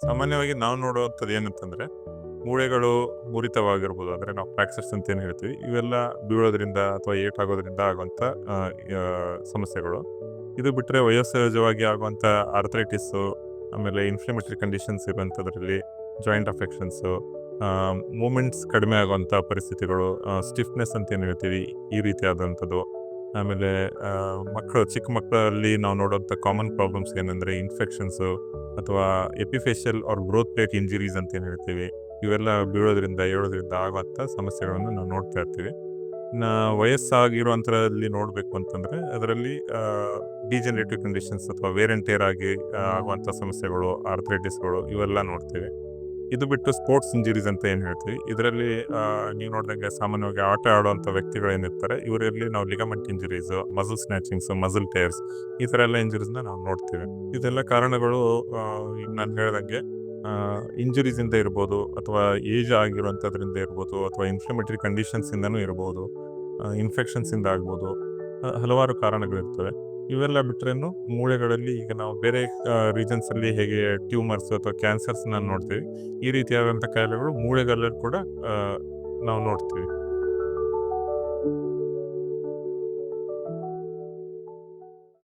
ಸಾಮಾನ್ಯವಾಗಿ ನಾವು ನೋಡುವಂಥದ್ದು ಏನಂತಂದ್ರೆ, ಮೂಳೆಗಳು ಮುರಿತವಾಗಿರ್ಬೋದು. ಅಂದ್ರೆ ನಾವು ಫ್ರಾಕ್ಚರ್ಸ್ ಅಂತ ಏನು ಹೇಳ್ತೀವಿ. ಇವೆಲ್ಲ ಬೀಳೋದ್ರಿಂದ ಅಥವಾ ಏಟಾಗೋದ್ರಿಂದ ಆಗುವಂಥ ಅ, ಯ ಸಮಸ್ಯೆಗಳು. ಇದು ಬಿಟ್ರೆ ವಯೋಸಹಜವಾಗಿ ಆಗುವಂಥ ಆರ್ಥ್ರೈಟಿಸ್ಸು, ಆಮೇಲೆ ಇನ್ಫ್ಲಮೇಟರಿ ಕಂಡೀಷನ್ಸ್ ಇರುವಂಥದ್ರಲ್ಲಿ ಜಾಯಿಂಟ್ ಅಫೆಕ್ಷನ್ಸು, ಮೂವ್‌ಮೆಂಟ್ಸ್ ಕಡಿಮೆ ಆಗುವಂಥ ಪರಿಸ್ಥಿತಿಗಳು, ಸ್ಟಿಫ್‌ನೆಸ್ ಅಂತ ಏನು ಹೇಳ್ತೀವಿ, ಈ ರೀತಿಯಾದಂಥದ್ದು. ಆಮೇಲೆ ಚಿಕ್ಕ ಮಕ್ಕಳಲ್ಲಿ ನಾವು ನೋಡುವಂಥ ಕಾಮನ್ ಪ್ರಾಬ್ಲಮ್ಸ್ ಏನಂದ್ರೆ ಇನ್ಫೆಕ್ಷನ್ಸು ಅಥವಾ ಎಪಿಫೇಶಿಯಲ್ ಆರ್ ಗ್ರೋತ್ ಪ್ಲೇಟ್ ಇಂಜುರೀಸ್ ಅಂತ ಏನು ಹೇಳ್ತೀವಿ. ಇವೆಲ್ಲ ಬೀಳೋದ್ರಿಂದ, ಏಳೋದ್ರಿಂದ ಆಗುವಂಥ ಸಮಸ್ಯೆಗಳನ್ನು ನಾವು ನೋಡ್ತಾ ಇರ್ತೀವಿ. ವಯಸ್ಸಾಗಿರುವಂಥದ್ರಲ್ಲಿ ನೋಡಬೇಕು ಅಂತಂದ್ರೆ ಅದರಲ್ಲಿ ಡಿಜನರೇಟಿವ್ ಕಂಡೀಷನ್ಸ್ ಅಥವಾ ವೇರ್ ಆ್ಯಂಡ್ ಟೇರ್ ಆಗಿ ಆಗುವಂಥ ಸಮಸ್ಯೆಗಳು, ಆರ್ಥ್ರೈಟಿಸ್‌ಗಳು ಇವೆಲ್ಲ ನೋಡ್ತೇವೆ. ಇದು ಬಿಟ್ಟು ಸ್ಪೋರ್ಟ್ಸ್ ಇಂಜುರೀಸ್ ಅಂತ ಏನು ಹೇಳ್ತೀವಿ. ಇದರಲ್ಲಿ ನೀವು ನೋಡಿದಂಗೆ ಸಾಮಾನ್ಯವಾಗಿ ಆಟ ಆಡುವಂಥ ವ್ಯಕ್ತಿಗಳೇನಿರ್ತಾರೆ, ಇವರಲ್ಲಿ ನಾವು ಲಿಗಮೆಂಟ್ ಇಂಜುರೀಸು, ಮಸಲ್ ಸ್ನ್ಯಾಚಿಂಗ್ಸು, ಮಸಲ್ ಟೇರ್ಸ್ ಈ ಥರ ಎಲ್ಲ ಇಂಜುರೀಸ್‌ನ ನಾವು ನೋಡ್ತೇವೆ. ಇದೆಲ್ಲ ಕಾರಣಗಳು ಈಗ ನಾನು ಹೇಳ್ದಂಗೆ ಇಂಜುರೀಸಿಂದ ಇರ್ಬೋದು, ಅಥವಾ ಏಜ್ ಆಗಿರುವಂಥದ್ರಿಂದ ಇರ್ಬೋದು, ಅಥವಾ ಇನ್ಫ್ಲಮೇಟರಿ ಕಂಡೀಷನ್ಸಿಂದನೂ ಇರ್ಬೋದು, ಇನ್ಫೆಕ್ಷನ್ಸಿಂದ ಆಗ್ಬೋದು. ಹಲವಾರು ಕಾರಣಗಳಿರ್ತವೆ. ಇವೆಲ್ಲ ಬಿಟ್ರೇನು ಮೂಳೆಗಳಲ್ಲಿ ಈಗ ನಾವು ಬೇರೆ ರೀಜನ್ಸಲ್ಲಿ ಹೇಗೆ ಟ್ಯೂಮರ್ಸ್ ಅಥವಾ ಕ್ಯಾನ್ಸರ್ಸ್‌ನ ನೋಡ್ತೀವಿ, ಈ ರೀತಿಯಾದಂಥ ಕಾಯಿಲೆಗಳು ಮೂಳೆಗಳಲ್ಲಿ ಕೂಡ ಆ, ನಾವು ನೋಡ್ತೀವಿ.